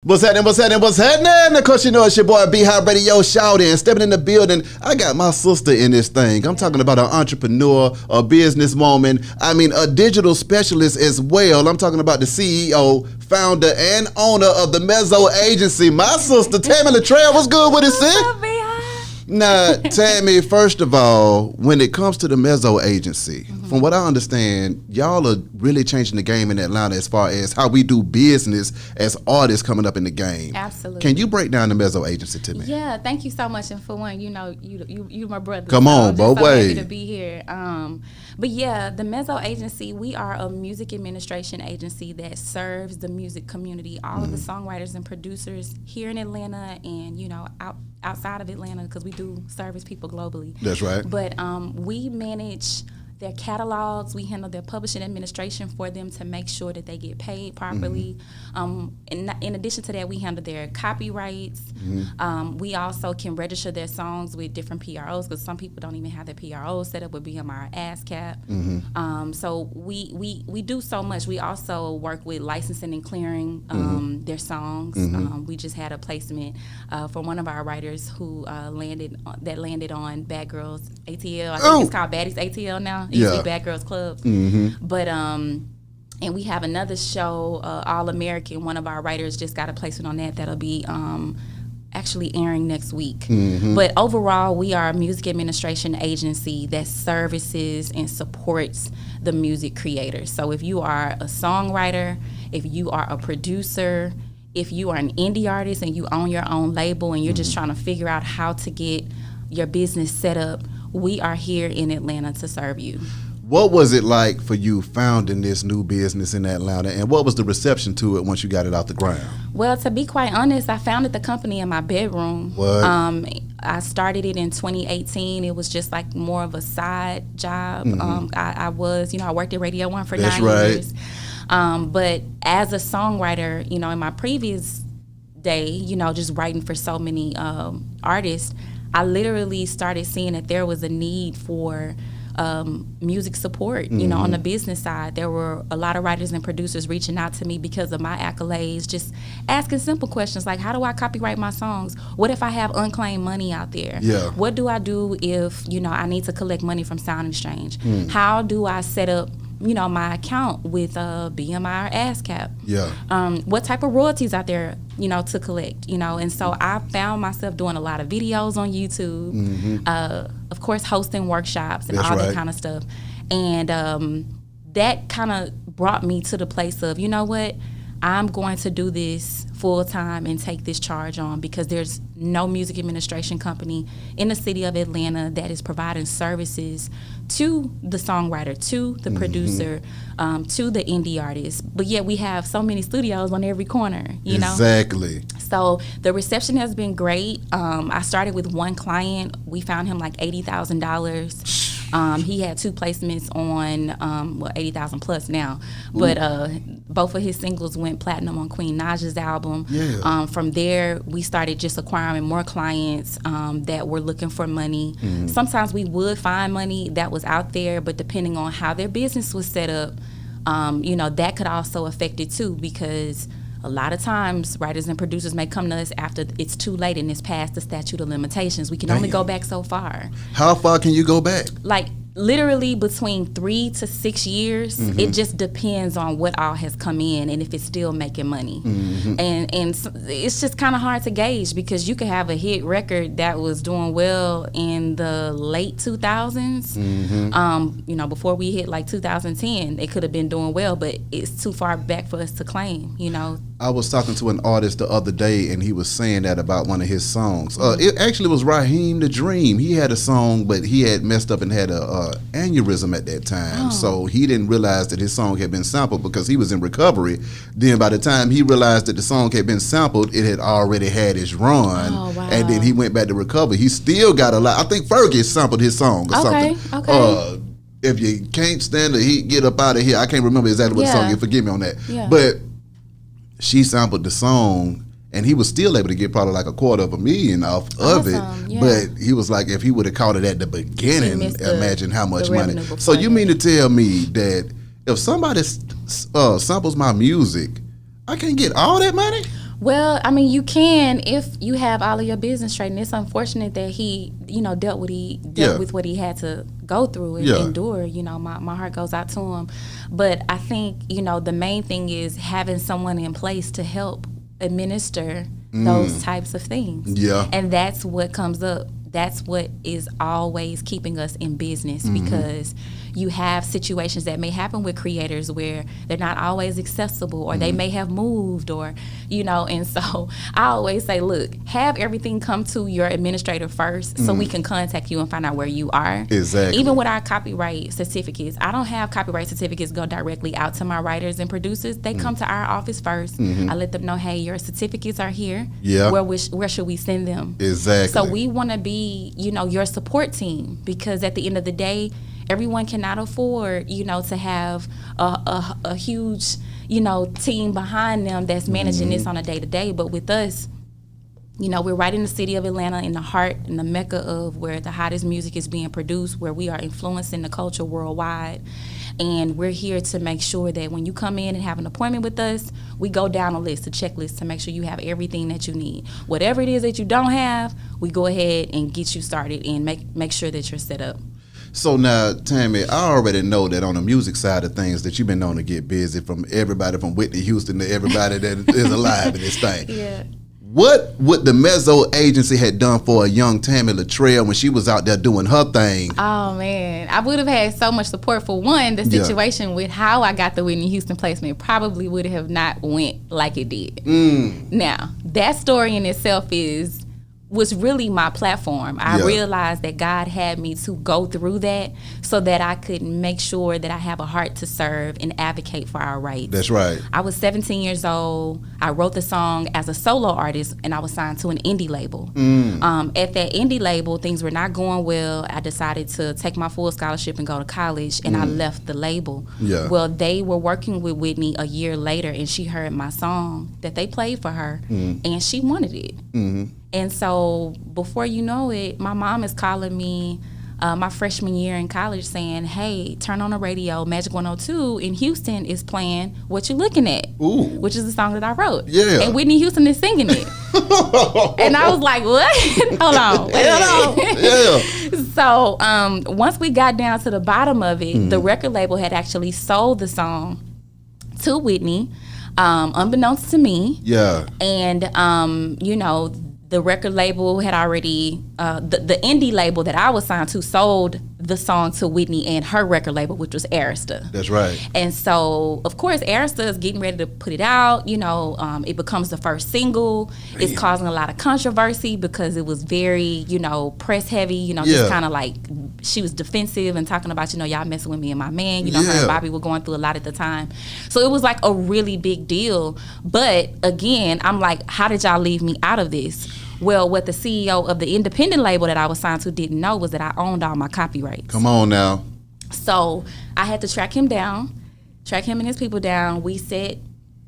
What's happening? What's happening? What's happening? Of course, you know it's your boy B-High Radio shouting, stepping in the building. I got my sister in this thing. I'm talking about an entrepreneur, a businesswoman. I mean, a digital specialist as well. I'm talking about the CEO, founder, and owner of the Mezzo Agency. My sister, Tami LaTrell. What's good with it, sis? Now, Tammy, first of all, when it comes to the Mezzo Agency, from what I understand, y'all are really changing the game in Atlanta as far as how we do business as artists coming up in the game. Absolutely. Can you break down the Mezzo Agency to me? Yeah, thank you so much. And for one, you know, you my brother. Come on, both ways. Happy to be here. But yeah, the Mezzo Agency, we are a music administration agency that serves the music community, all of the songwriters and producers here in Atlanta and, you know, outside of Atlanta, because we do service people globally. That's right. But we manage their catalogs. We handle their publishing administration for them to make sure that they get paid properly. In addition to that, we handle their copyrights. We also can register their songs with different PROs, because some people don't even have their PROs set up with BMR ASCAP. So we do so much. We also work with licensing and clearing their songs. We just had a placement for one of our writers who landed on Bad Girls ATL. I think it's called Baddies ATL now. It used to be Bad Girls Club. But and we have another show, All American. One of our writers just got a placement on that. That'll be actually airing next week. But overall, we are a music administration agency that services and supports the music creators. So if you are a songwriter, if you are a producer, if you are an indie artist and you own your own label and you're just trying to figure out how to get your business set up, we are here in Atlanta to serve you. What was it like for you founding this new business in Atlanta, and what was the reception to it once you got it off the ground? Well, to be quite honest, I founded the company in my bedroom. What? I started it in 2018. It was just like more of a side job. I worked at Radio 1 for 9 years. But as a songwriter, you know, in my previous day, you know, just writing for so many artists, I literally started seeing that there was a need for music support. You know, on the business side, there were a lot of writers and producers reaching out to me because of my accolades, just asking simple questions like, how do I copyright my songs? What if I have unclaimed money out there? What do I do if, you know, I need to collect money from Sound Exchange? How do I set up, you know, my account with BMI or ASCAP? What type of royalties out there, you know, to collect, you know? And so I found myself doing a lot of videos on YouTube, of course, hosting workshops and all that kind of stuff. And that kind of brought me to the place of, you know what, I'm going to do this full time and take this charge on, because there's no music administration company in the city of Atlanta that is providing services to the songwriter, to the producer, to the indie artist. But yet we have so many studios on every corner, you know? Exactly. So the reception has been great. I started with one client. We found him like $80,000. He had 2 placements on, 80,000 plus now. But both of his singles went platinum on Queen Naja's album. From there, we started just acquiring more clients that were looking for money. Sometimes we would find money that was out there, but depending on how their business was set up, you know, that could also affect it too, because a lot of times writers and producers may come to us after it's too late and it's past the statute of limitations. We can only go back so far. How far can you go back? Like literally between 3 to 6 years. It just depends on what all has come in and if it's still making money. And it's just kind of hard to gauge, because you could have a hit record that was doing well in the late 2000s. You know, before we hit like 2010, it could have been doing well, but it's too far back for us to claim, you know. I was talking to an artist the other day, and he was saying that about one of his songs. It actually was Raheem the Dream. He had a song, but he had messed up and had a aneurysm at that time. So he didn't realize that his song had been sampled because he was in recovery. Then by the time he realized that the song had been sampled, it had already had its run. And then he went back to recovery. He still got a lot. I think Fergie sampled his song or something. If you can't stand the heat, get up out of here. I can't remember exactly what the song is. Forgive me on that. But she sampled the song, and he was still able to get probably like $250,000 off of it. But he was like, if he would have caught it at the beginning, imagine how much money. So you mean to tell me that if somebody samples my music, I can't get all that money? Well, I mean, you can if you have all of your business straight. And it's unfortunate that he, dealt with what he had to go through and endure. My heart goes out to him. But I think, the main thing is having someone in place to help administer those types of things. Yeah. And that's what comes up. That's what is always keeping us in business, because you have situations that may happen with creators where they're not always accessible, or they may have moved, or, and so I always say, look, have everything come to your administrator first so we can contact you and find out where you are. Exactly. Even with our copyright certificates, I don't have copyright certificates go directly out to my writers and producers. They come to our office first. I let them know, hey, your certificates are here. Yeah. Where should we send them? Exactly. So we want to be, your support team, because at the end of the day, everyone cannot afford, to have a huge, team behind them that's managing this on a day-to-day. But with us, we're right in the city of Atlanta, in the heart, in the mecca of where the hottest music is being produced, where we are influencing the culture worldwide. And we're here to make sure that when you come in and have an appointment with us, we go down a checklist to make sure you have everything that you need. Whatever it is that you don't have, we go ahead and get you started and make sure that you're set up. So now, Tami, I already know that on the music side of things that you've been known to get busy, from everybody from Whitney Houston to everybody that is alive in this thing. Yeah. What would the Mezzo Agency had done for a young Tami LaTrell when she was out there doing her thing? Oh, man. I would have had so much support. For one, the situation with how I got the Whitney Houston placement probably would have not went like it did. Now, that story in itself was really my platform. I realized that God had me to go through that so that I could make sure that I have a heart to serve and advocate for our rights. That's right. I was 17 years old. I wrote the song as a solo artist, and I was signed to an indie label. At that indie label, things were not going well. I decided to take my full scholarship and go to college, and I left the label. Yeah. Well, they were working with Whitney a year later, and she heard my song that they played for her, and she wanted it. And so before you know it, my mom is calling me my freshman year in college saying, hey, turn on the radio. Magic 102 in Houston is playing What You Looking At, which is the song that I wrote. Yeah. And Whitney Houston is singing it. And I was like, what? Hold on. Yeah. So once we got down to the bottom of it, the record label had actually sold the song to Whitney, unbeknownst to me. Yeah. And, the record label had already, the indie label that I was signed to sold the song to Whitney and her record label, which was Arista. That's right. And so, of course, Arista is getting ready to put it out. It becomes the first single. Man. It's causing a lot of controversy because it was very, press heavy, just kind of like she was defensive and talking about, y'all messing with me and my man. Her and Bobby were going through a lot at the time. So it was like a really big deal. But again, I'm like, how did y'all leave me out of this? Well, what the CEO of the independent label that I was signed to didn't know was that I owned all my copyrights. Come on now. So I had to track him and his people down. We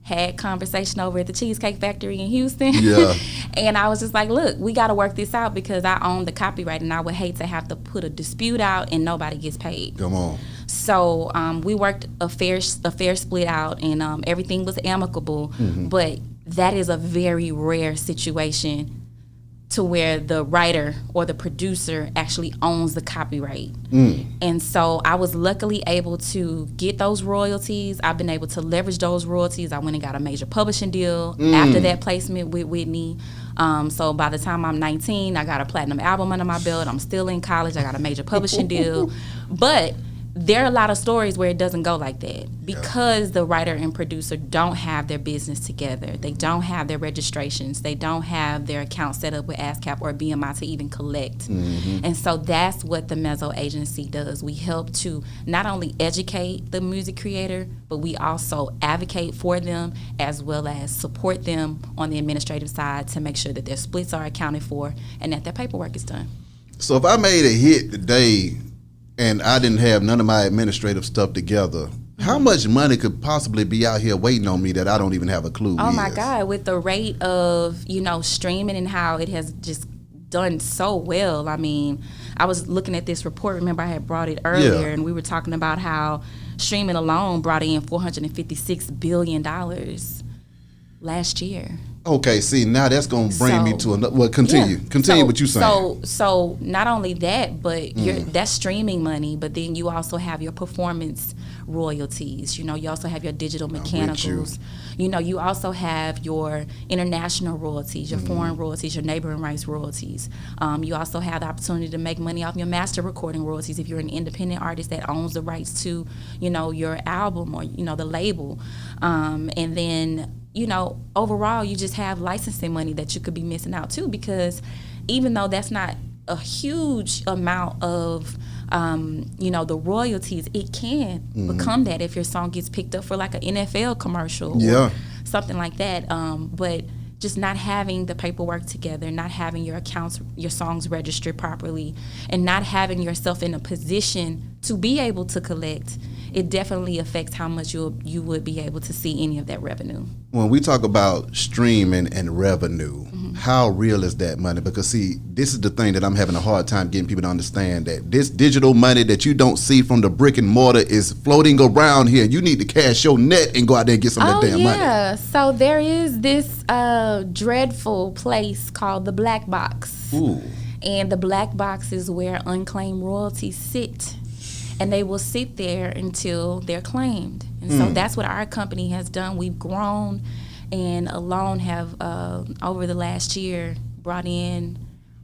had conversation over at the Cheesecake Factory in Houston. Yeah. And I was just like, look, we got to work this out because I own the copyright and I would hate to have to put a dispute out and nobody gets paid. Come on. So we worked a fair split out and everything was amicable. But that is a very rare situation to where the writer or the producer actually owns the copyright. And so I was luckily able to get those royalties. I've been able to leverage those royalties. I went and got a major publishing deal after that placement with Whitney. So by the time I'm 19, I got a platinum album under my belt. I'm still in college. I got a major publishing deal. But there are a lot of stories where it doesn't go like that because the writer and producer don't have their business together. They don't have their registrations. They don't have their account set up with ASCAP or BMI to even collect. And so that's what the Mezzo Agency does. We help to not only educate the music creator, but we also advocate for them as well as support them on the administrative side to make sure that their splits are accounted for and that their paperwork is done. So if I made a hit today and I didn't have none of my administrative stuff together, how much money could possibly be out here waiting on me that I don't even have a clue? Oh my God, with the rate of, streaming and how it has just done so well. I mean, I was looking at this report, remember I had brought it earlier, and we were talking about how streaming alone brought in $456 billion. last year. Okay, see, now that's going to bring me to another. Well, continue what you're saying. So not only that, but that's streaming money, but then you also have your performance royalties. You also have your digital mechanicals. You also have your international royalties, your foreign royalties, your neighboring rights royalties. You also have the opportunity to make money off your master recording royalties if you're an independent artist that owns the rights to, your album or, the label. And then, overall, you just have licensing money that you could be missing out too, because even though that's not a huge amount of, the royalties, it can become that if your song gets picked up for like an NFL commercial or something like that. But just not having the paperwork together, not having your accounts, your songs registered properly, and not having yourself in a position to be able to collect, it definitely affects how much you would be able to see any of that revenue. When we talk about streaming and revenue, how real is that money? Because see, this is the thing that I'm having a hard time getting people to understand, that this digital money that you don't see from the brick and mortar is floating around here. You need to cash your net and go out there and get some of that damn money. Yeah, so there is this dreadful place called the black box. Ooh. And the black box is where unclaimed royalties sit. And they will sit there until they're claimed. And so that's what our company has done. We've grown and alone have, over the last year, brought in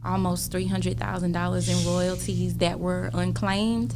almost $300,000 in royalties that were unclaimed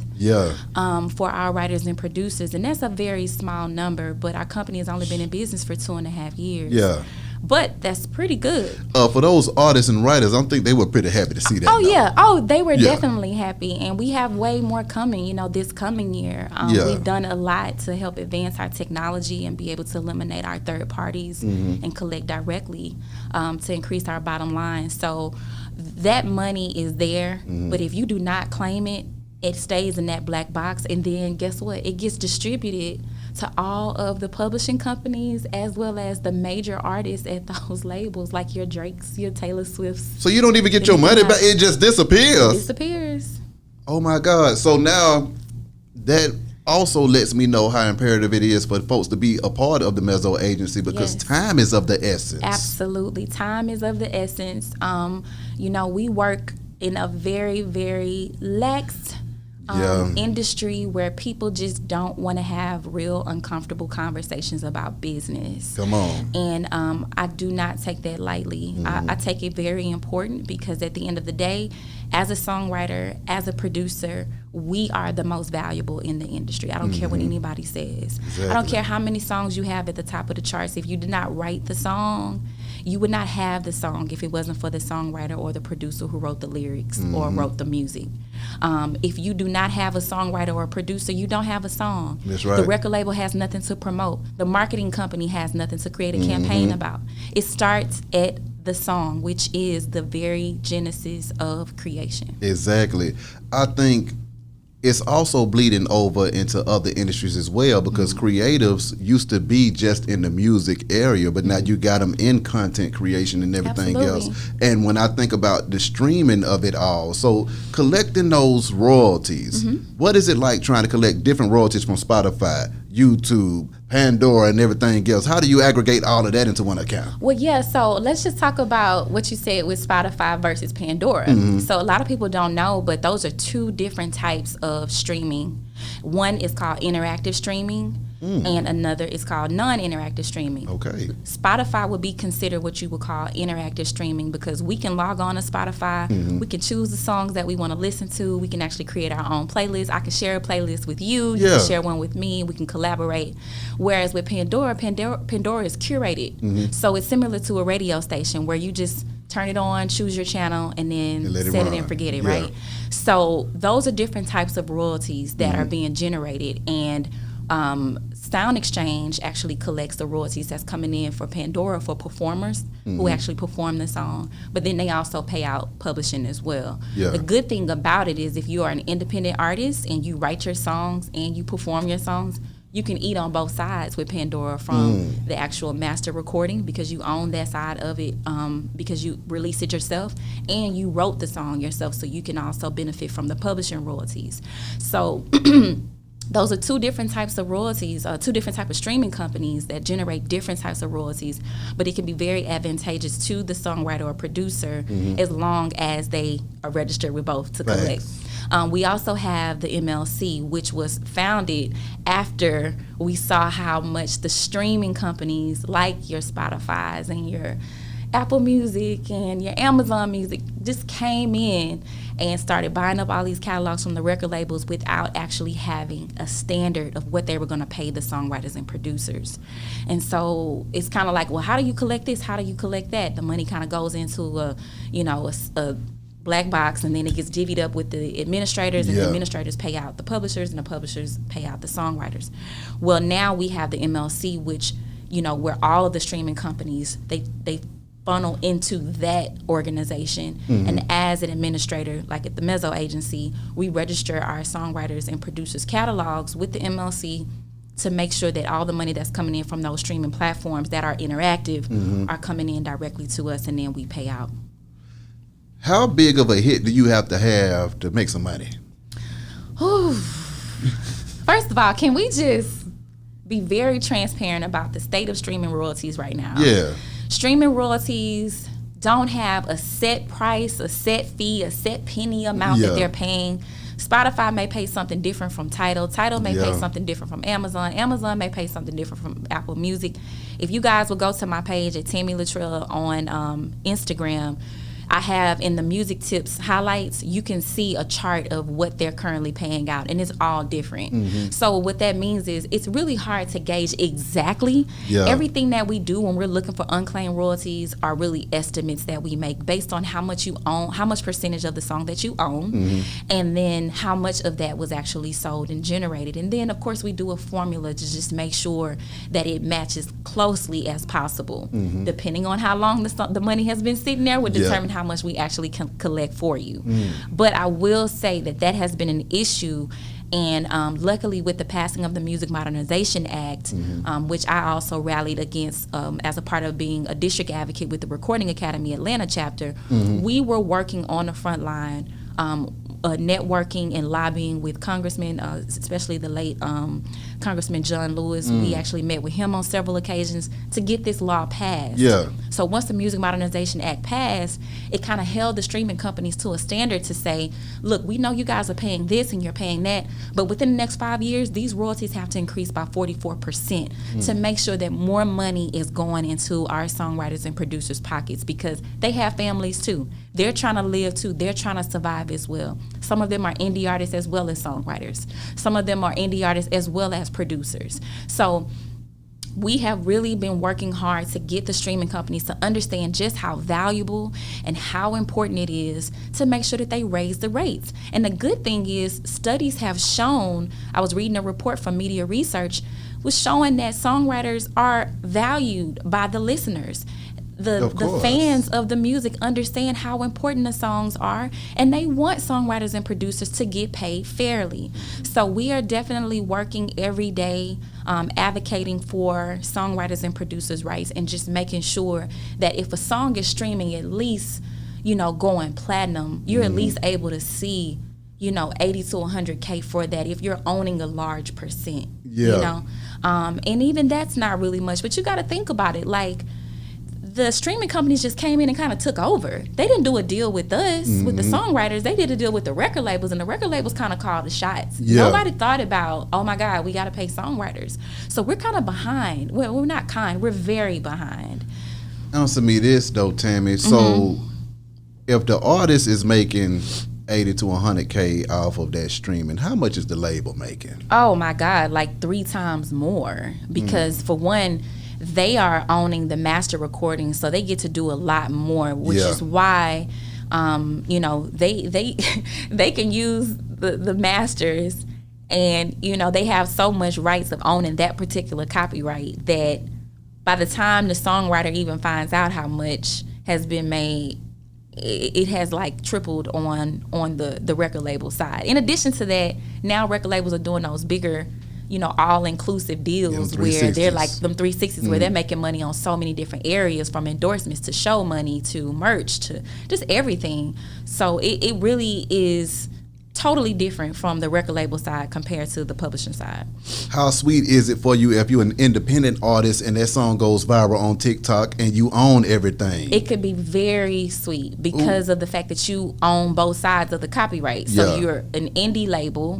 for our writers and producers. And that's a very small number, but our company has only been in business for 2.5 years. Yeah. But that's pretty good. For those artists and writers, I think they were pretty happy to see that. Oh, yeah. Oh, they were definitely happy. And we have way more coming, this coming year. We've done a lot to help advance our technology and be able to eliminate our third parties and collect directly to increase our bottom line. So that money is there. But if you do not claim it, it stays in that black box. And then guess what? It gets distributed to all of the publishing companies as well as the major artists at those labels, like your Drakes, your Taylor Swifts. So you don't even get your money back; it just disappears. It disappears. Oh my God! So now that also lets me know how imperative it is for folks to be a part of the Mezzo Agency, because time is of the essence. Absolutely, time is of the essence. We work in a very, very lax industry where people just don't want to have real uncomfortable conversations about business. Come on. And I do not take that lightly. I take it very important, because at the end of the day, as a songwriter, as a producer, we are the most valuable in the industry. I don't care what anybody says. Exactly. I don't care how many songs you have at the top of the charts. If you did not write the song, you would not have the song if it wasn't for the songwriter or the producer who wrote the lyrics or wrote the music. If you do not have a songwriter or a producer, you don't have a song. That's right. The record label has nothing to promote. The marketing company has nothing to create a campaign about. It starts at the song, which is the very genesis of creation. Exactly. I think it's also bleeding over into other industries as well, because creatives used to be just in the music area, but now you got them in content creation and everything else. And when I think about the streaming of it all, so collecting those royalties, what is it like trying to collect different royalties from Spotify, YouTube, Pandora, and everything else? How do you aggregate all of that into one account? Well, yeah, so let's just talk about what you said with Spotify versus Pandora. So a lot of people don't know, but those are two different types of streaming. One is called interactive streaming, and another is called non-interactive streaming. Okay. Spotify would be considered what you would call interactive streaming, because we can log on to Spotify, we can choose the songs that we want to listen to, we can actually create our own playlist. I can share a playlist with you, you can share one with me, we can collaborate. Whereas with Pandora is curated. So it's similar to a radio station where you just turn it on, choose your channel, and then set it and forget it, right? So those are different types of royalties that are being generated, and Sound Exchange actually collects the royalties that's coming in for Pandora for performers who actually perform the song, but then they also pay out publishing as well. The good thing about it is if you are an independent artist and you write your songs and you perform your songs, you can eat on both sides with Pandora, from the actual master recording, because you own that side of it, because you released it yourself and you wrote the song yourself, so you can also benefit from the publishing royalties. So those are two different types of royalties, two different types of streaming companies that generate different types of royalties, but it can be very advantageous to the songwriter or producer as long as they are registered with both to collect. We also have the MLC, which was founded after we saw how much the streaming companies like your Spotify's and your Apple Music and your Amazon Music just came in and started buying up all these catalogs from the record labels without actually having a standard of what they were going to pay the songwriters and producers. And so it's kind of like, well, how do you collect this? How do you collect that? The money kind of goes into a black box, and then it gets divvied up with the administrators, and the administrators pay out the publishers, and the publishers pay out the songwriters. Well, now we have the MLC, which, where all of the streaming companies, they funnel into that organization. And as an administrator, like at the Mezzo Agency, we register our songwriters and producers catalogs with the MLC to make sure that all the money that's coming in from those streaming platforms that are interactive are coming in directly to us, and then we pay out. How big of a hit do you have to make some money? First of all, can we just be very transparent about the state of streaming royalties right now? Yeah. Streaming royalties don't have a set price, a set fee, a set penny amount that they're paying. Spotify may pay something different from Tidal. Tidal may pay something different from Amazon. Amazon may pay something different from Apple Music. If you guys will go to my page at Tami LaTrell on Instagram, I have in the music tips highlights, you can see a chart of what they're currently paying out, and it's all different. So what that means is it's really hard to gauge exactly. Everything that we do when we're looking for unclaimed royalties are really estimates that we make based on how much you own, how much percentage of the song that you own, and then how much of that was actually sold and generated. And then, of course, we do a formula to just make sure that it matches closely as possible. Depending on how long the money has been sitting there would determine how much we actually can collect for you. But I will say that has been an issue, and luckily with the passing of the Music Modernization Act, which I also rallied against as a part of being a district advocate with the Recording Academy Atlanta chapter, we were working on the front line, networking and lobbying with congressmen, especially the late Congressman John Lewis. We actually met with him on several occasions to get this law passed. So once the Music Modernization Act passed, it kind of held the streaming companies to a standard to say, look, we know you guys are paying this and you're paying that, but within the next 5 years, these royalties have to increase by 44% to make sure that more money is going into our songwriters and producers' pockets, because they have families too. They're trying to live too. They're trying to survive as well. Some of them are indie artists as well as songwriters. Some of them are indie artists as well as producers. So we have really been working hard to get the streaming companies to understand just how valuable and how important it is to make sure that they raise the rates. And the good thing is, studies have shown, I was reading a report from Media Research, was showing that songwriters are valued by the listeners. The fans of the music understand how important the songs are, and they want songwriters and producers to get paid fairly. So we are definitely working every day, advocating for songwriters and producers' rights, and just making sure that if a song is streaming, at least, going platinum, you're at least able to see, 80 to 100K for that if you're owning a large percent. And even that's not really much, but you got to think about it. Like, the streaming companies just came in and kind of took over. They didn't do a deal with us, with the songwriters. They did a deal with the record labels, and the record labels kind of called the shots. Nobody thought about, oh my God, we got to pay songwriters. So we're kind of behind. Well, we're not kind. We're very behind. Answer me this though, Tami. So if the artist is making 80 to 100K off of that streaming, how much is the label making? Oh my God, like 3 times more. Because for one, they are owning the master recording, so they get to do a lot more, which is why, they can use the masters, and they have so much rights of owning that particular copyright that by the time the songwriter even finds out how much has been made, it has like tripled on the record label side. In addition to that, now record labels are doing those bigger, all-inclusive deals where they're like them 360s where they're making money on so many different areas, from endorsements to show money to merch to just everything. So it really is totally different from the record label side compared to the publishing side. How sweet is it for you if you're an independent artist and that song goes viral on TikTok and you own everything? It could be very sweet because of the fact that you own both sides of the copyright. So you're an indie label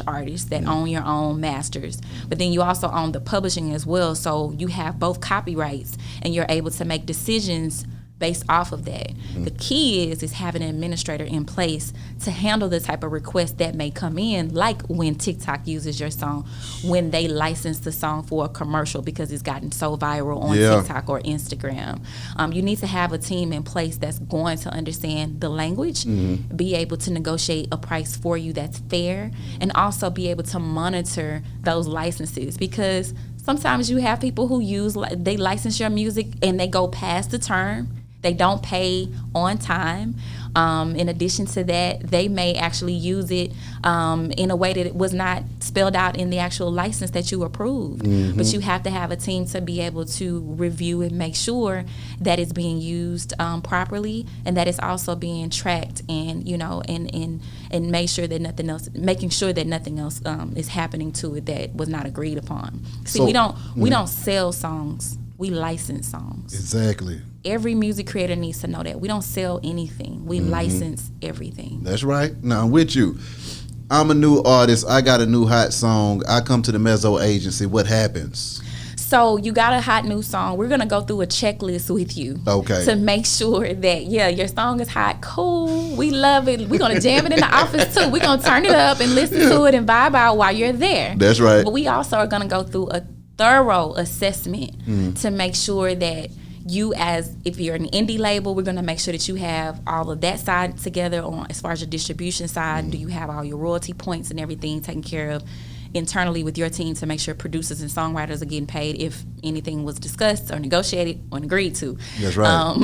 / artist that own your own masters, but then you also own the publishing as well. So you have both copyrights and you're able to make decisions based off of that. The key is having an administrator in place to handle the type of requests that may come in, like when TikTok uses your song, when they license the song for a commercial because it's gotten so viral on TikTok or Instagram. You need to have a team in place that's going to understand the language, be able to negotiate a price for you that's fair, and also be able to monitor those licenses, because sometimes you have people who they license your music and they go past the term. They don't pay on time. In addition to that, they may actually use it in a way that it was not spelled out in the actual license that you approved. But you have to have a team to be able to review and make sure that it's being used properly, and that it's also being tracked, and and make sure that making sure that nothing else is happening to it that was not agreed upon. See, we don't sell songs. We license songs. Exactly. Every music creator needs to know that. We don't sell anything. We license everything. That's right. Now, I'm with you. I'm a new artist. I got a new hot song. I come to the Mezzo Agency. What happens? So you got a hot new song. We're going to go through a checklist with you. Okay. To make sure that, your song is hot. Cool. We love it. We're going to jam it in the office, too. We're going to turn it up and listen to it and vibe out while you're there. That's right. But we also are going to go through a thorough assessment to make sure that if you're an indie label, we're going to make sure that you have all of that side together on as far as your distribution side. Do you have all your royalty points and everything taken care of internally with your team to make sure producers and songwriters are getting paid if anything was discussed or negotiated or agreed to. That's right.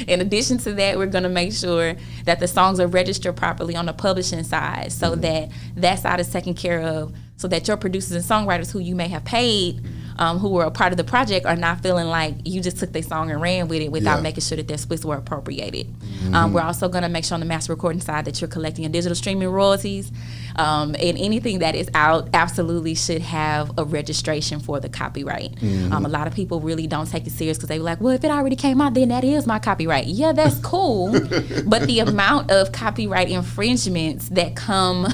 In addition to that, we're going to make sure that the songs are registered properly on the publishing side, so that side is taken care of, so that your producers and songwriters who you may have paid, who were a part of the project, are not feeling like you just took their song and ran with it without making sure that their splits were appropriated. We're also going to make sure on the master recording side that you're collecting your digital streaming royalties, and anything that is out absolutely should have a registration for the copyright. A lot of people really don't take it serious because they were like, well, if it already came out, then that is my copyright. Yeah, that's cool. But the amount of copyright infringements that come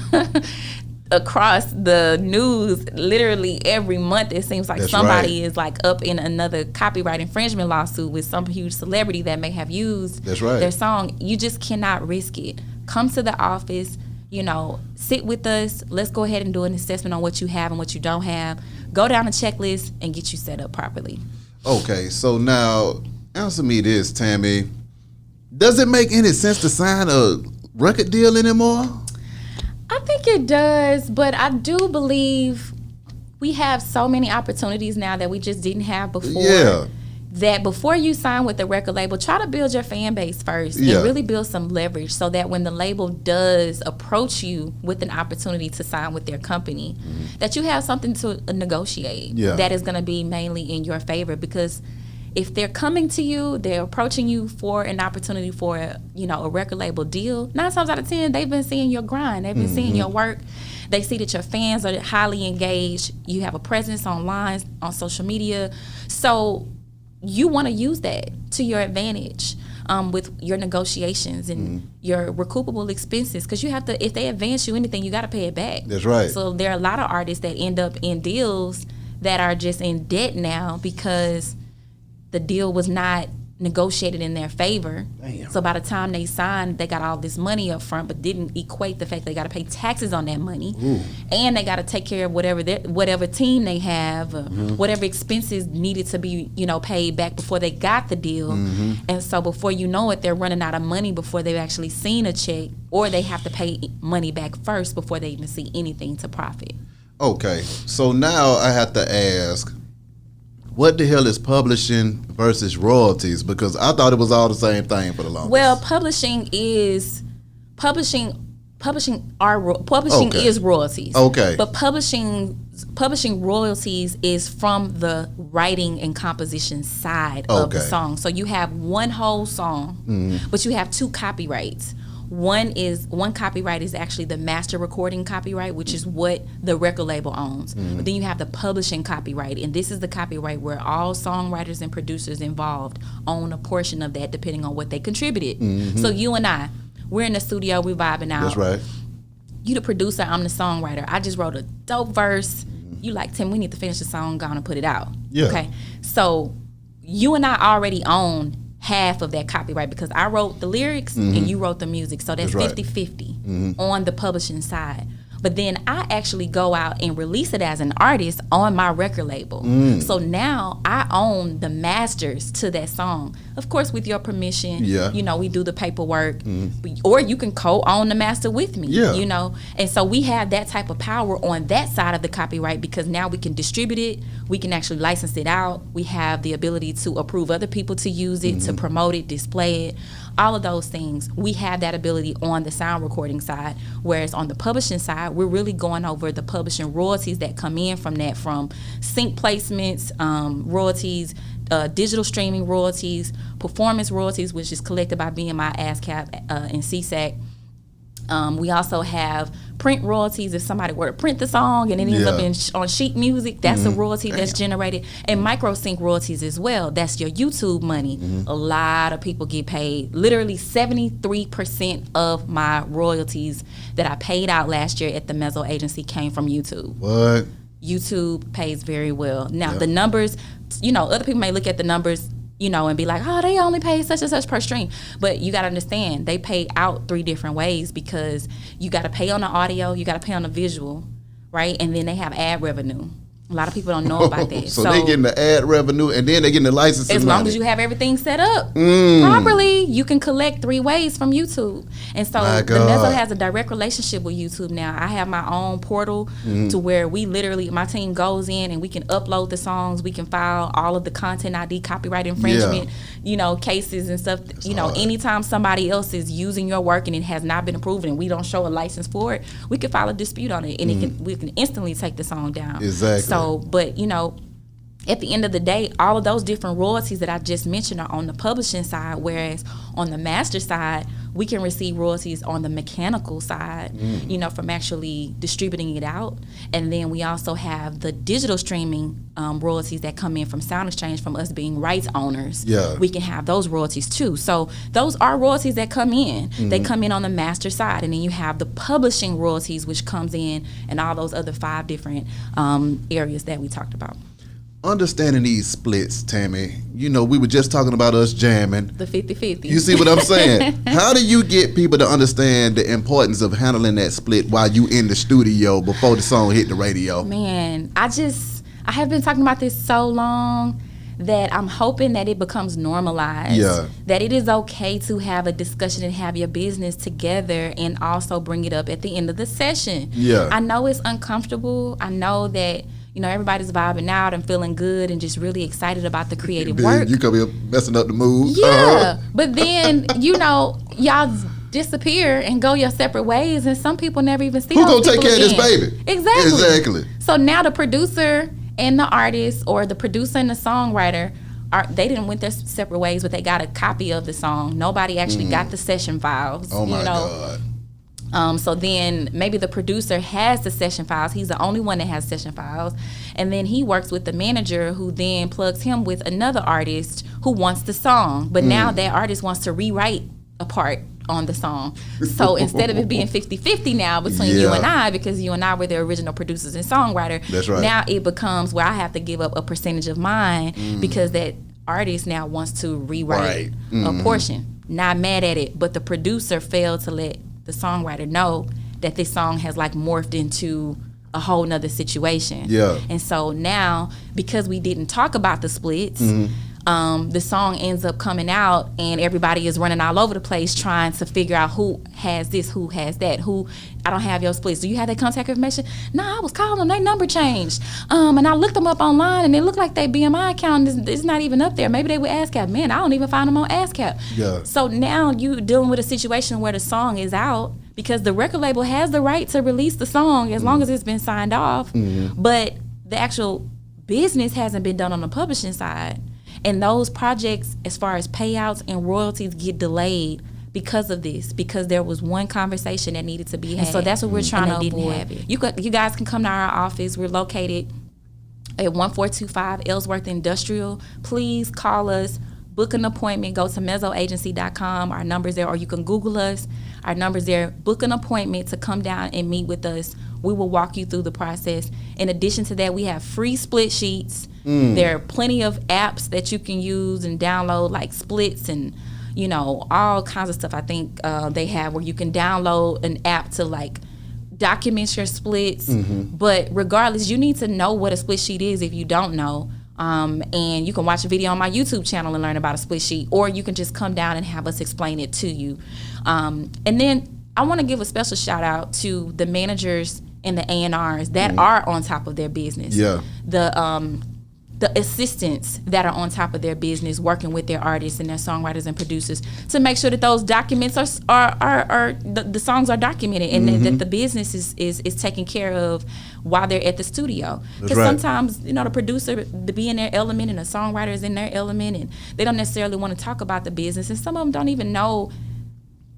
across the news literally every month, it seems like somebody is like up in another copyright infringement lawsuit with some huge celebrity that may have used their song. You just cannot risk it. Come to the office, sit with us. Let's go ahead and do an assessment on what you have and what you don't have. Go down a checklist and get you set up properly. Okay, so now answer me this, Tami. Does it make any sense to sign a record deal anymore? I think it does, but I do believe we have so many opportunities now that we just didn't have before. Yeah. That before you sign with the record label, try to build your fan base first and really build some leverage, so that when the label does approach you with an opportunity to sign with their company, that you have something to negotiate that is going to be mainly in your favor. Because if they're coming to you, they're approaching you for an opportunity for a record label deal, 9 times out of 10, they've been seeing your grind. They've been seeing your work. They see that your fans are highly engaged. You have a presence online, on social media. So you want to use that to your advantage with your negotiations and your recoupable expenses, because you have to, if they advance you anything, you got to pay it back. That's right. So there are a lot of artists that end up in deals that are just in debt now because the deal was not negotiated in their favor. Damn. So by the time they signed, they got all this money up front, but didn't equate the fact they got to pay taxes on that money. Ooh. And they got to take care of whatever team they have, whatever expenses needed to be paid back before they got the deal. And so before you know it, they're running out of money before they've actually seen a check, or they have to pay money back first before they even see anything to profit. Okay, so now I have to ask, what the hell is publishing versus royalties? Because I thought it was all the same thing for the longest. Well, publishing is royalties. Okay. But publishing royalties is from the writing and composition side of the song. So you have one whole song, but you have 2 copyrights. One copyright is actually the master recording copyright, which is what the record label owns. But then you have the publishing copyright, and this is the copyright where all songwriters and producers involved own a portion of that, depending on what they contributed. So you and I, we're in the studio, we vibing out. That's right. You the producer, I'm the songwriter. I just wrote a dope verse. You like, Tim, we need to finish the song, go on and put it out. Yeah. Okay. So you and I already own half of that copyright because I wrote the lyrics and you wrote the music. So that's 50-50 on the publishing side. But then I actually go out and release it as an artist on my record label. So now I own the masters to that song. Of course, with your permission, you know, we do the paperwork. Or you can co-own the master with me, you know. And so we have that type of power on that side of the copyright because now we can distribute it. We can actually license it out. We have the ability to approve other people to use it, to promote it, display it. All of those things, we have that ability on the sound recording side, whereas on the publishing side, we're really going over the publishing royalties that come in from that, from sync placements, royalties, digital streaming royalties, performance royalties, which is collected by BMI, ASCAP, and CSAC. We also have print royalties. If somebody were to print the song and it ends up on sheet music, that's a royalty that's generated. And micro sync royalties as well. That's your YouTube money. A lot of people get paid. Literally 73% of my royalties that I paid out last year at the Mezzo Agency came from YouTube. What? YouTube pays very well. Now, the numbers, you know, other people may look at the numbers, you know, and be like, oh, they only pay such and such per stream. But you got to understand, they pay out 3 different ways because you got to pay on the audio, you got to pay on the visual, right? And then they have ad revenue. A lot of people don't know about that. So they getting the ad revenue and then they getting the licensing as money. long as you have everything set up properly, you can collect 3 ways from YouTube. And so the Mezzo has a direct relationship with YouTube now. I have my own portal to where we literally, my team goes in and we can upload the songs. We can file all of the content ID, copyright infringement, you know, cases and stuff. That's you know, hard. Anytime somebody else is using your work and it has not been approved and we don't show a license for it, we can file a dispute on it and we can instantly take the song down. Exactly. So, but you know, at the end of the day, all of those different royalties that I just mentioned are on the publishing side, whereas on the master side, we can receive royalties on the mechanical side, you know, from actually distributing it out. And then we also have the digital streaming royalties that come in from Sound Exchange, from us being rights owners. We can have those royalties too. So those are royalties that come in. They come in on the master side. And then you have the publishing royalties, which comes in and all those other 5 different areas that we talked about. Understanding these splits, Tami, you know, we were just talking about us jamming. The 50-50. You see what I'm saying? How do you get people to understand the importance of handling that split while you in the studio before the song hit the radio? Man, I have been talking about this so long that I'm hoping that it becomes normalized. That it is okay to have a discussion and have your business together and also bring it up at the end of the session. I know it's uncomfortable. I know that, you know, everybody's vibing out and feeling good and just really excited about the creative work. You come here messing up the mood. But then, you know, y'all disappear and go your separate ways, and some people never even see. Who gonna take care of this baby? Exactly. So now the producer and the artist, or the producer and the songwriter, they didn't went their separate ways, but they got a copy of the song. Nobody actually got the session files. Oh my God. So then maybe the producer has the session files. He's the only one that has session files. And then he works with the manager, who then plugs him with another artist who wants the song. But now that artist wants to rewrite a part on the song. So instead of it being 50-50 now between you and I, because you and I were the original producers and songwriter, now it becomes where I have to give up a percentage of mine because that artist now wants to rewrite a portion. Not mad at it, but the producer failed to let the songwriter know that this song has like morphed into a whole nother situation. And so now, because we didn't talk about the splits, the song ends up coming out and everybody is running all over the place trying to figure out who has this, who has that, who, I don't have your splits. Do you have that contact information? No, I was calling them, their number changed. And I looked them up online and it looked like their BMI account is not even up there. Maybe they were ASCAP. Man, I don't even find them on ASCAP. So now you dealing with a situation where the song is out because the record label has the right to release the song as long as it's been signed off. But the actual business hasn't been done on the publishing side. And those projects, as far as payouts and royalties, get delayed because of this, because there was one conversation that needed to be had. And so that's what we're trying to avoid. You guys can come to our office. We're located at 1425 Ellsworth Industrial. Please call us, book an appointment, go to mezzoagency.com. Our number's there, or you can Google us. Our number's there. Book an appointment to come down and meet with us. We will walk you through the process. In addition to that, we have free split sheets. There are plenty of apps that you can use and download, like Splits and, you know, all kinds of stuff. I think they have where you can download an app to, like, document your splits. But regardless, you need to know what a split sheet is if you don't know. And you can watch a video on my YouTube channel and learn about a split sheet, or you can just come down and have us explain it to you. And then I want to give a special shout out to the managers and the A&Rs that are on top of their business. The assistants that are on top of their business, working with their artists and their songwriters and producers to make sure that those documents are the songs are documented, and that the business is taken care of while they're at the studio. Because sometimes, you know, the producer to be in their element and the songwriter is in their element, and they don't necessarily want to talk about the business, and some of them don't even know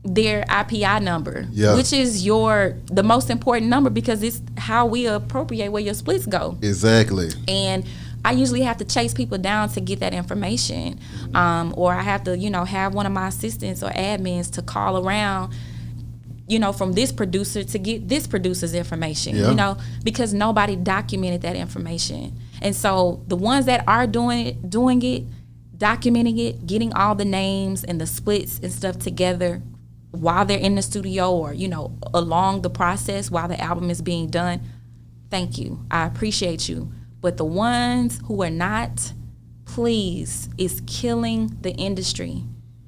their IPI number, which is the most important number, because it's how we appropriate where your splits go. Exactly. And I usually have to chase people down to get that information, or I have to, you know, have one of my assistants or admins to call around, you know, from this producer to get this producer's information, you know, because nobody documented that information. And so the ones that are doing it, documenting it, getting all the names and the splits and stuff together while they're in the studio, or, you know, along the process while the album is being done, thank you. I appreciate you. But the ones who are not, please, it's killing the industry.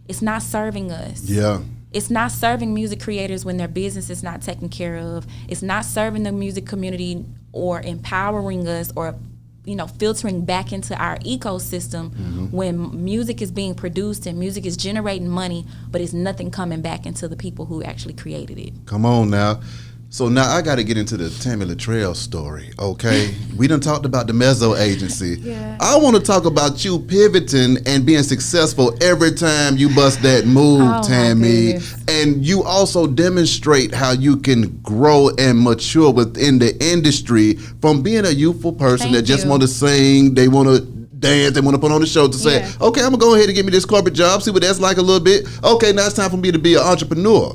It's not serving us. Yeah. It's not serving music creators when their business is not taken care of. It's not serving the music community or empowering us, or, you know, filtering back into our ecosystem when music is being produced and music is generating money, but it's nothing coming back into the people who actually created it. Come on now. So now I got to get into the Tami LaTrell story, okay? We done talked about the Mezzo Agency. I want to talk about you pivoting and being successful every time you bust that move, Tami. And you also demonstrate how you can grow and mature within the industry from being a youthful person that just want to sing, they want to dance, they want to put on a show to say, okay, I'm going to go ahead and get me this corporate job, see what that's like a little bit. Okay, now it's time for me to be an entrepreneur.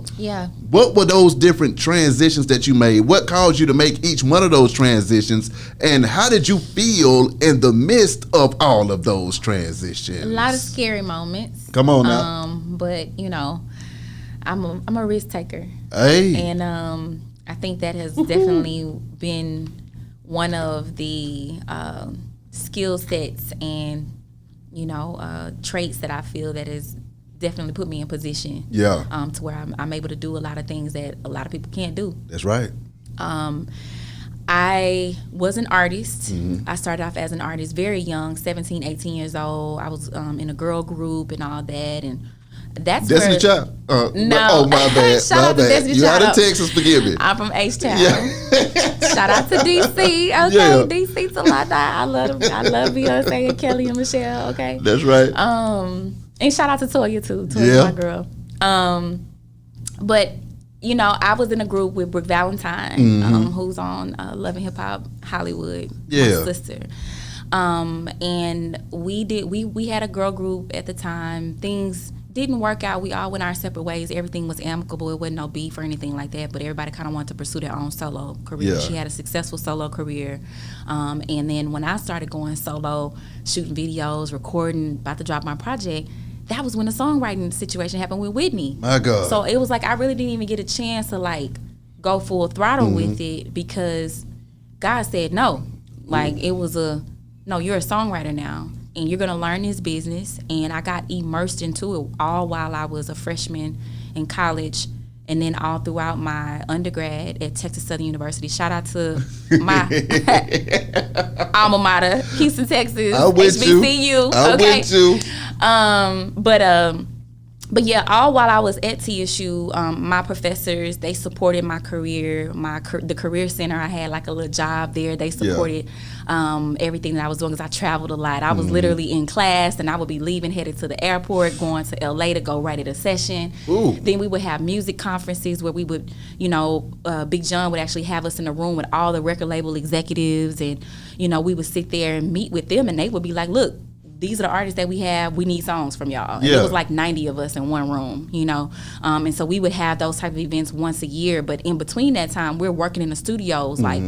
What were those different transitions that you made? What caused you to make each one of those transitions? And how did you feel in the midst of all of those transitions? A lot of scary moments. Come on now. But, you know, I'm a risk taker. And I think that has definitely been one of the skill sets and, you know, traits that I feel that has definitely put me in position to where I'm able to do a lot of things that a lot of people can't do. That's right. I was an artist. I started off as an artist very young, 17, 18 years old. I was in a girl group and all that, and that's Destiny Child? No. Oh, my bad. Shout out to Destiny You Child. out of Texas, forgive me. I'm from H-Town. Shout out to DC. Okay, DC to lot. I love them. I love Beyonce and Kelly and Michelle. Okay, that's right. And shout out to Toya too. Toya's my girl. But you know, I was in a group with Brooke Valentine, who's on Love and Hip Hop Hollywood. My sister. And we had a girl group at the time. Things didn't work out. We all went our separate ways. Everything was amicable. It wasn't no beef or anything like that, but everybody kind of wanted to pursue their own solo career. She had a successful solo career. And then when I started going solo, shooting videos, recording, about to drop my project, that was when the songwriting situation happened with Whitney. My God. So it was like I really didn't even get a chance to like go full throttle with it, because God said no. Like it was no, you're a songwriter now, and you're gonna learn this business. And I got immersed into it all while I was a freshman in college, and then all throughout my undergrad at Texas Southern University. Shout out to my alma mater, Houston, Texas, HBCU. I went to. But yeah, all while I was at TSU, my professors, they supported my career. The career center, I had like a little job there. They supported everything that I was doing because I traveled a lot. I was literally in class, and I would be leaving, headed to the airport, going to LA to go write at a session. Ooh. Then we would have music conferences where we would, Big John would actually have us in a room with all the record label executives, and we would sit there and meet with them, and they would be like, look, these are the artists that we have. We need songs from y'all. And it was like 90 of us in one room, and so we would have those type of events once a year. But in between that time, we're working in the studios. Like,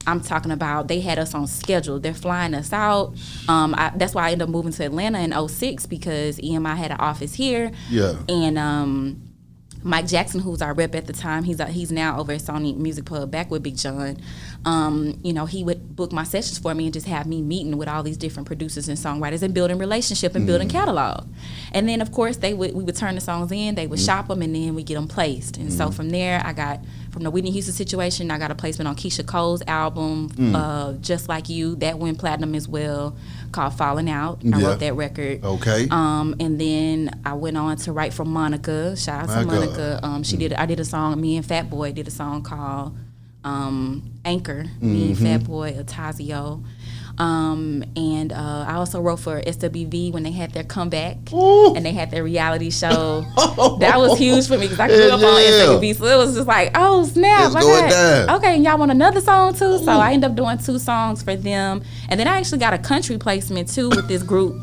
I'm talking about, they had us on schedule. They're flying us out. That's why I ended up moving to Atlanta in 2006, because EMI had an office here. Yeah. And Mike Jackson, who's our rep at the time, he's now over at Sony Music Pub back with Big John. He would book my sessions for me and just have me meeting with all these different producers and songwriters and building relationship and building catalog. And then, of course, we would turn the songs in, they would shop them, and then we get them placed. And so from there, from the Whitney Houston situation, I got a placement on Keisha Cole's album, Just Like You. That went platinum as well, called Falling Out. I wrote that record. Okay. And then I went on to write for Monica. Shout out to Monica. I did a song, me and Fat Boy did a song called Anchor, me and Fat Boy, Atazio. And I also wrote for SWV when they had their comeback. Ooh. And they had their reality show. That was huge for me because I grew up on SWV, so it was just like, oh snap, it's going down. Okay, and y'all want another song too? So I ended up doing 2 songs for them, and then I actually got a country placement too with this group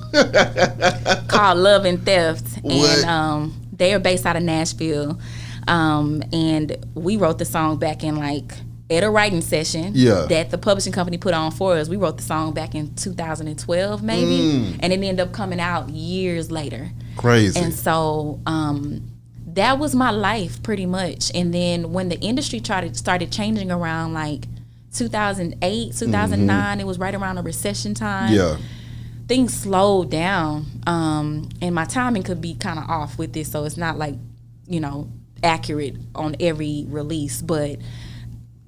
called Love and Theft, and they are based out of Nashville, and we wrote the song back in at a writing session that the publishing company put on for us. We wrote the song back in 2012 maybe, and it ended up coming out years later. Crazy. And so that was my life pretty much. And then when the industry started changing around 2008, 2009, it was right around the recession time. Yeah. Things slowed down, and my timing could be kind of off with this, so it's not accurate on every release, but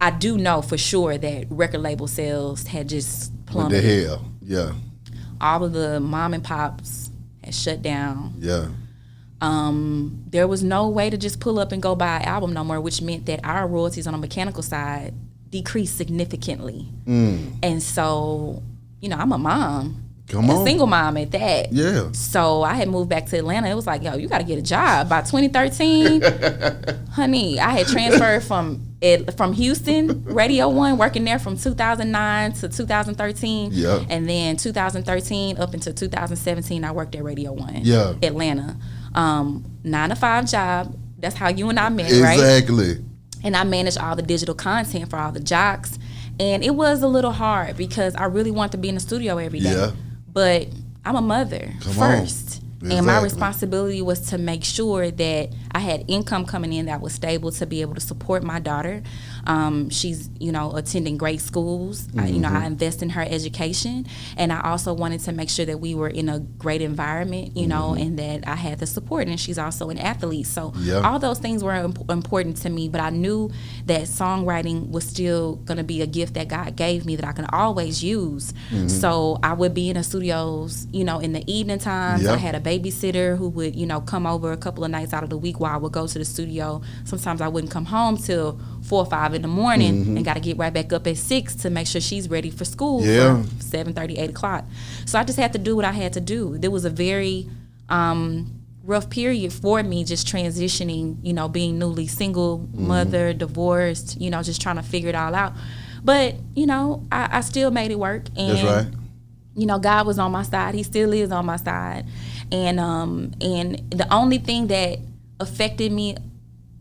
I do know for sure that record label sales had just plummeted. What the hell? Yeah. All of the mom and pops had shut down. Yeah. There was no way to just pull up and go buy an album no more, which meant that our royalties on the mechanical side decreased significantly. And so, I'm a mom. A single mom at that. Yeah. So I had moved back to Atlanta. It was like, yo, you got to get a job. By 2013, honey, I had transferred from Houston, Radio 1, working there from 2009 to 2013. Yeah. And then 2013 up until 2017, I worked at Radio 1, Atlanta. 9-to-5 job. That's how you and I met, right? Exactly. And I managed all the digital content for all the jocks. And it was a little hard because I really wanted to be in the studio every day. Yeah. But I'm a mother first. Exactly. And my responsibility was to make sure that I had income coming in that was stable to be able to support my daughter. She's, attending great schools. I invest in her education. And I also wanted to make sure that we were in a great environment, and that I had the support. And she's also an athlete. So all those things were important to me. But I knew that songwriting was still going to be a gift that God gave me that I can always use. So I would be in the studios, in the evening times. I had a babysitter who would, come over a couple of nights out of the week while I would go to the studio. Sometimes I wouldn't come home till 4 or 5 in the morning and got to get right back up at 6 to make sure she's ready for school for 7:30, 8 o'clock. So I just had to do what I had to do. There was a very rough period for me just transitioning, being newly single, mother, divorced, just trying to figure it all out. But, I still made it work. And, that's right. God was on my side. He still is on my side. And the only thing that affected me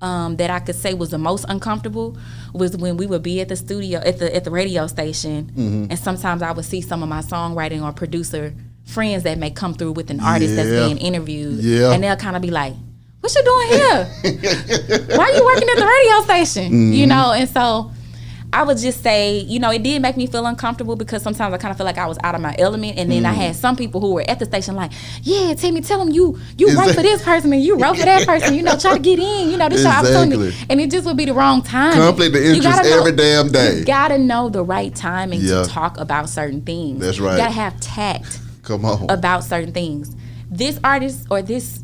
that I could say was the most uncomfortable was when we would be at the studio, at the radio station, and sometimes I would see some of my songwriting or producer friends that may come through with an artist that's being interviewed, and they'll kind of be like, what you doing here? Why are you working at the radio station? And so I would just say, it did make me feel uncomfortable because sometimes I kind of feel like I was out of my element. And then I had some people who were at the station like, yeah, Timmy, tell them you write for this person and you wrote for that person, try to get in, this your opportunity. And it just would be the wrong time. Conflict the interest every damn day. You got to know the right timing to talk about certain things. That's right. You got to have tact about certain things. this artist or this,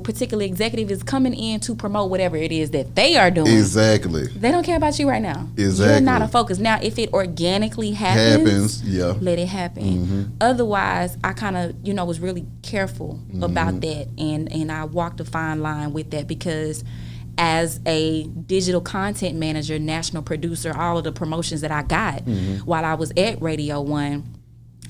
particular executive is coming in to promote whatever it is that they are doing. Exactly. They don't care about you right now. Exactly. You're not a focus. Now, if it organically happens, yeah, let it happen. Otherwise, I kind of, was really careful about that. And I walked a fine line with that because as a digital content manager, national producer, all of the promotions that I got while I was at Radio 1,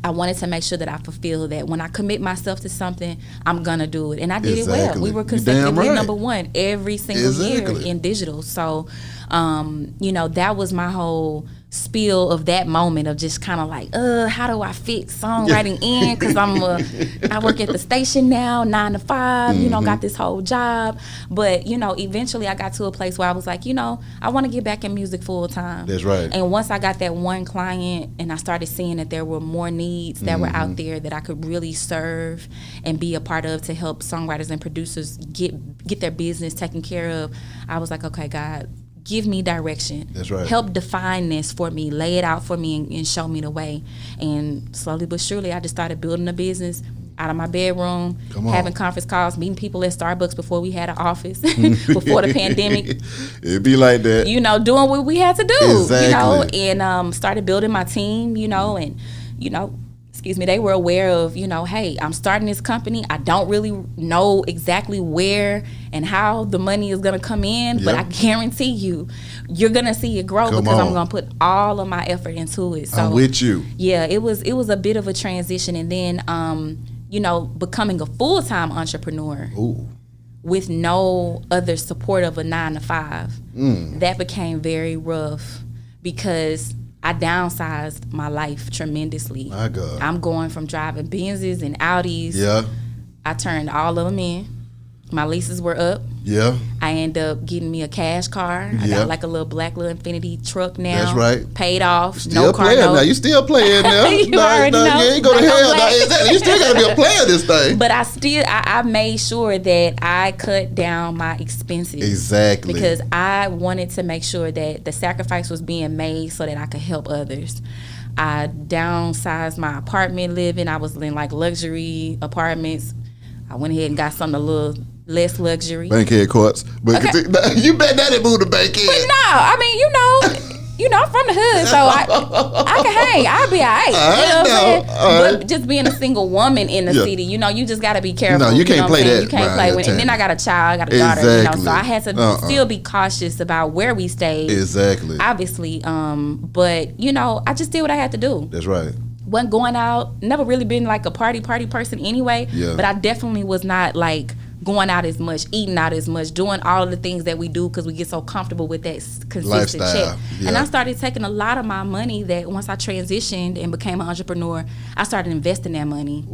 I wanted to make sure that I fulfill that. When I commit myself to something, I'm going to do it. And I did it well. We were consecutively number one every single year in digital. So, that was my whole spiel of that moment of just kind of like, how do I fit songwriting in? Because I work at the station now, 9 to 5, got this whole job. But, eventually I got to a place where I was like, I want to get back in music full time. That's right. And once I got that one client and I started seeing that there were more needs that were out there that I could really serve and be a part of to help songwriters and producers get their business taken care of, I was like, okay, God, give me direction. That's right. Help define this for me, lay it out for me, and show me the way. And slowly but surely, I just started building a business out of my bedroom, having conference calls, meeting people at Starbucks before we had an office, before the pandemic. It'd be like that. Doing what we had to do. Exactly. And started building my team, and they were aware of, hey, I'm starting this company. I don't really know exactly where and how the money is going to come in, but I guarantee you're going to see it grow because I'm going to put all of my effort into it. So I'm with you. Yeah, it was a bit of a transition. And then, becoming a full-time entrepreneur with no other support of a 9 to 5, that became very rough because I downsized my life tremendously. My God. I'm going from driving Benzes and Audis. Yeah. I turned all of them in. My leases were up. Yeah. I ended up getting me a cash car. I got like a little black little Infiniti truck now. That's right. Paid off. Still no car playing note. now. You still playing now. You already know. You ain't go to hell. Now, exactly. You still got to be a player this thing. But I made sure that I cut down my expenses. Exactly. Because I wanted to make sure that the sacrifice was being made so that I could help others. I downsized my apartment living. I was in like luxury apartments. I went ahead and got something a little less luxury. Bankhead courts. But you bet that it moved to Bankhead. But no, I mean, I'm from the hood, so I can hang. I'll be all right. You know what I'm saying? But just being a single woman in the city, you just got to be careful. No, you can't play that. You can't play with it. And then I got a child, I got a daughter, so I had to still be cautious about where we stayed. Exactly. Obviously. But, I just did what I had to do. That's right. Wasn't going out, never really been like a party person anyway, but I definitely was not like going out as much, eating out as much, doing all of the things that we do because we get so comfortable with that consistent lifestyle. check. Yeah. And I started taking a lot of my money that once I transitioned and became an entrepreneur, I started investing that money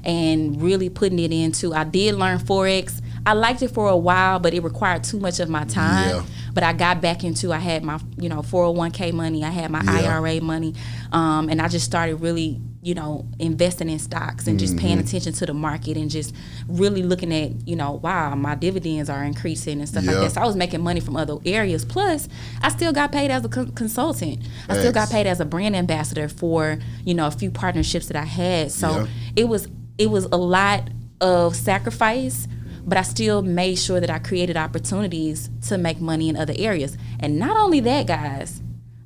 and really putting it into, I did learn Forex. I liked it for a while, but it required too much of my time. Yeah. But I got back into, I had my 401k money, I had my IRA money, and I just started really investing in stocks and just paying attention to the market and just really looking at, wow, my dividends are increasing and stuff like that. So I was making money from other areas. Plus, I still got paid as a consultant. I still got paid as a brand ambassador for, a few partnerships that I had. So it was a lot of sacrifice, but I still made sure that I created opportunities to make money in other areas. And not only that, guys,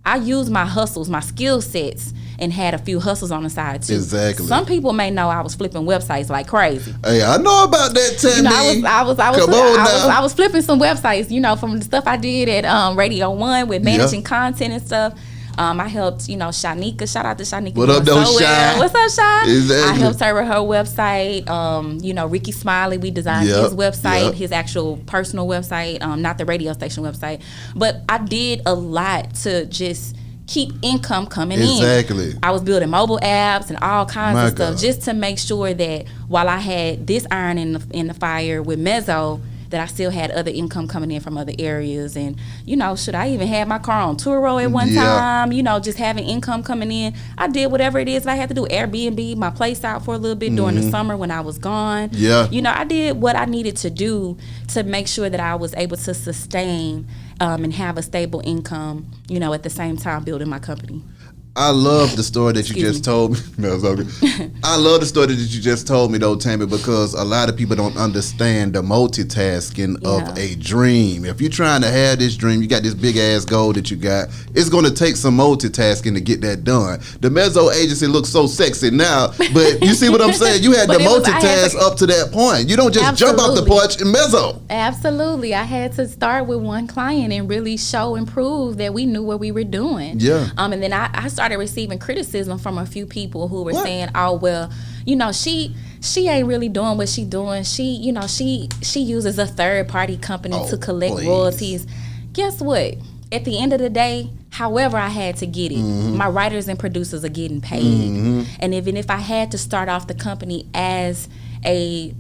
I used my hustles, my skill sets, and had a few hustles on the side too. Exactly. Some people may know I was flipping websites like crazy. Hey, I know about that, Tami. I was flipping some websites, from the stuff I did at Radio 1 with managing content and stuff. I helped, Shanika. Shout out to Shanika. What up, though, Shy? What's up, Shy? Exactly. I helped her with her website. Ricky Smiley, we designed his website, his actual personal website, not the radio station website. But I did a lot to just keep income coming in. Exactly. I was building mobile apps and all kinds of stuff just to make sure that while I had this iron in the fire with Mezzo, that I still had other income coming in from other areas. And, I even had my car on Turo at one time, just having income coming in. I did whatever it is that I had to do. Airbnb my place out for a little bit during the summer when I was gone. Yeah. I did what I needed to do to make sure that I was able to sustain and have a stable income, at the same time building my company. I love the story that you just told me. No, it's okay. I love the story that you just told me, though, Tami, because a lot of people don't understand the multitasking of a dream. If you're trying to have this dream, you got this big ass goal that you got, it's going to take some multitasking to get that done. The Mezzo Agency looks so sexy now, but you see what I'm saying? You had to multitask up to that point. You don't just jump out the porch in Mezzo. Absolutely. I had to start with one client and really show and prove that we knew what we were doing. Yeah. And then I started receiving criticism from a few people who were saying, "Oh, well, you know, she ain't really doing what she doing. She uses a third party company to collect royalties." Guess what? At the end of the day, however I had to get it, my writers and producers are getting paid. And even if I had to start off the company as a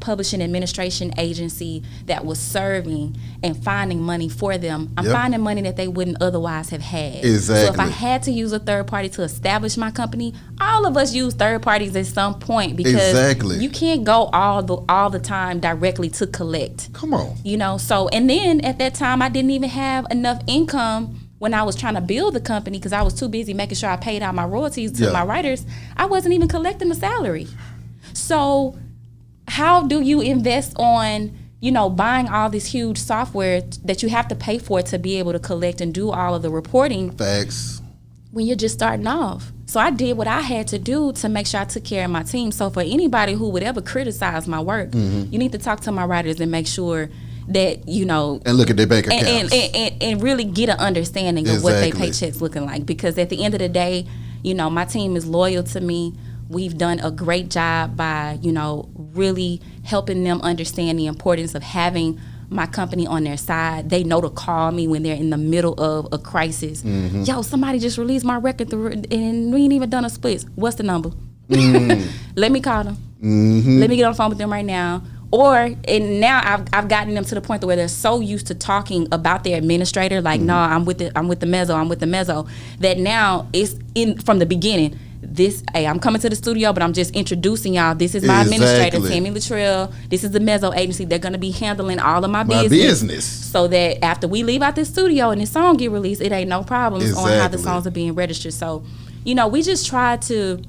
publishing administration agency that was serving and finding money for them, I'm finding money that they wouldn't otherwise have had. Exactly. So if I had to use a third party to establish my company, all of us use third parties at some point, because you can't go all the time directly to collect. Come on. You know, so, and then at that time I didn't even have enough income when I was trying to build the company, because I was too busy making sure I paid out my royalties to my writers. I wasn't even collecting a salary. So how do you invest on, you know, buying all this huge software that you have to pay for to be able to collect and do all of the reporting? Facts. When you're just starting off. So I did what I had to do to make sure I took care of my team. So for anybody who would ever criticize my work, you need to talk to my writers and make sure that, you know, and look at their bank accounts and really get an understanding of what their paychecks looking like. Because at the end of the day, you know, my team is loyal to me. We've done a great job by, you know, really helping them understand the importance of having my company on their side. They know to call me when they're in the middle of a crisis. Yo, somebody just released my record and we ain't even done a split. What's the number? Let me call them. Let me get on the phone with them right now. And now I've gotten them to the point where they're so used to talking about their administrator, like, no, I'm with the Mezzo, that now it's in from the beginning. Hey, I'm coming to the studio, but I'm just introducing y'all. This is my administrator, Tami LaTrell. This is the Mezzo Agency. They're going to be handling all of my business. So that after we leave out this studio and this song get released, it ain't no problems on how the songs are being registered. So, you know, we just try to,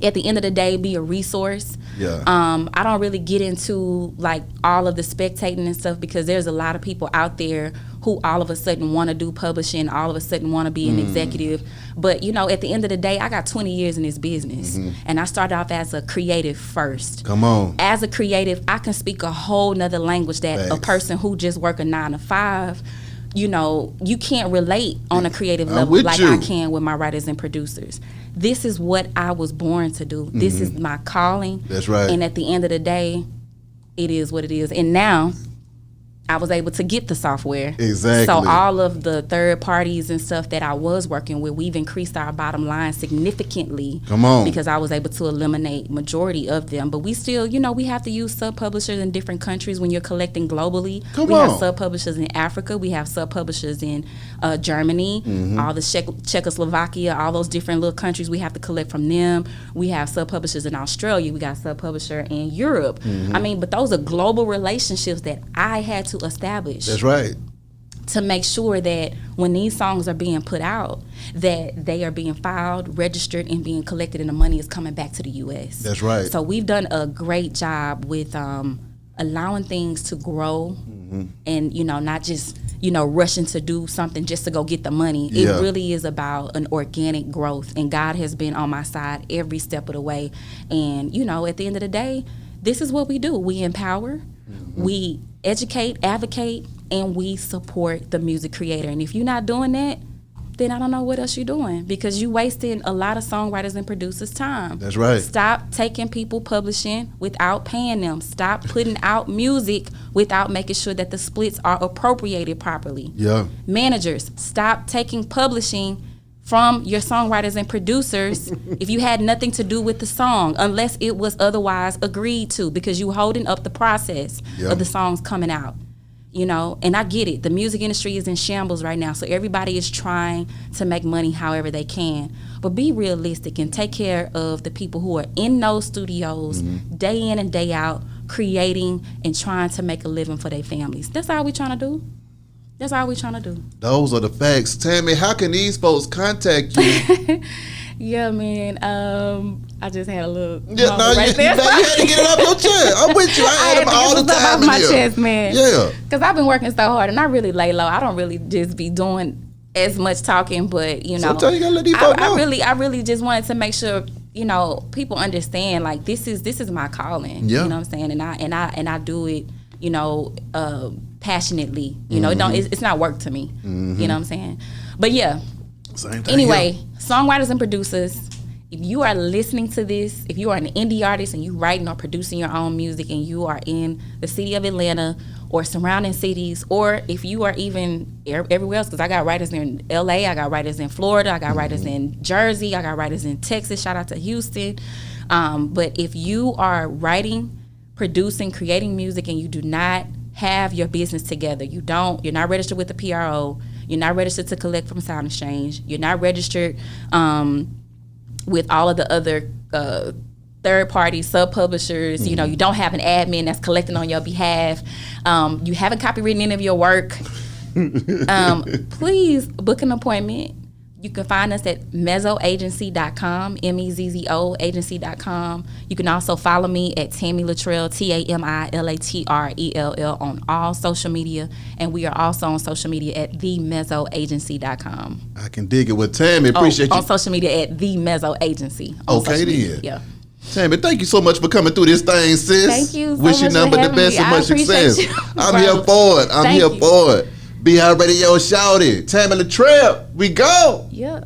at the end of the day, be a resource. I don't really get into like all of the spectating and stuff, because there's a lot of people out there who all of a sudden want to do publishing, all of a sudden want to be an executive. But, you know, at the end of the day, I got 20 years in this business. And I started off as a creative first. Come on. As a creative, I can speak a whole nother language that a person who just work a 9-to-5, you know, you can't relate on a creative level like I can with my writers and producers. This is what I was born to do. This is my calling. That's right. And at the end of the day, it is what it is. And now I was able to get the software. Exactly. So all of the third parties and stuff that I was working with, we've increased our bottom line significantly. Come on. Because I was able to eliminate majority of them. But we still, you know, we have to use sub-publishers in different countries when you're collecting globally. We have sub-publishers in Africa. We have sub-publishers in Germany, all the Czechoslovakia, all those different little countries. We have to collect from them. We have sub-publishers in Australia. We got sub-publisher in Europe. I mean, but those are global relationships that I had to establish. That's right. To make sure that when these songs are being put out, that they are being filed, registered, and being collected, and the money is coming back to the U.S. That's right. So we've done a great job with allowing things to grow, and, you know, not just, you know, rushing to do something just to go get the money. It really is about an organic growth, and God has been on my side every step of the way. And, you know, at the end of the day, this is what we do. We empower, we educate, advocate, and we support the music creator. And if you're not doing that, then I don't know what else you're doing, because you wasting a lot of songwriters and producers' time. That's right. Stop taking people publishing without paying them. Stop putting out music without making sure that the splits are appropriated properly. Managers, stop taking publishing from your songwriters and producers if you had nothing to do with the song, unless it was otherwise agreed to, because you holding up the process of the songs coming out. You know, and I get it. The music industry is in shambles right now, so everybody is trying to make money however they can. But be realistic and take care of the people who are in those studios day in and day out, creating and trying to make a living for their families. That's all we're trying to do. That's all we trying to do. Those are the facts. Tami, how can these folks contact you? Yeah, man. I just had a little Yeah, there. You had to get it off your chest. I'm with you. I had them all the time off my chest, man. Yeah. Because I've been working so hard, and I really lay low. I don't really just be doing as much talking, but you know, sometimes you gotta let these folks know. I really just wanted to make sure, you know, people understand, like, this is my calling. Yeah. You know what I'm saying? And I do it, you know, passionately. You know, it's not work to me. You know what I'm saying? But yeah. Same thing. Anyway, songwriters and producers, if you are listening to this, if you are an indie artist and you writing or producing your own music and you are in the city of Atlanta or surrounding cities, or if you are even everywhere else, because I got writers in LA, I got writers in Florida, I got writers in Jersey, I got writers in Texas, shout out to Houston. But if you are writing, producing, creating music and you do not have your business together, you're not registered with the PRO, you're not registered to collect from Sound Exchange, you're not registered with all of the other third-party sub-publishers, you know, you don't have an admin that's collecting on your behalf, you haven't copywritten any of your work, please book an appointment. You can find us at mezzoagency.com, MEZZO agency.com. You can also follow me at Tami LaTrell, TamiLatrell on all social media. And we are also on social media at themezzoagency.com. I can dig it with Tami. Appreciate you. On social media at The Mezzo Agency. Okay, then. Yeah. Tami, thank you so much for coming through this thing, sis. Thank you so Wish you much nothing for but the best having and me. much success. I'm here for it. I'm Thank here you. for it. Be Our Radio, shout it. Tami LaTrell, we go. Yeah.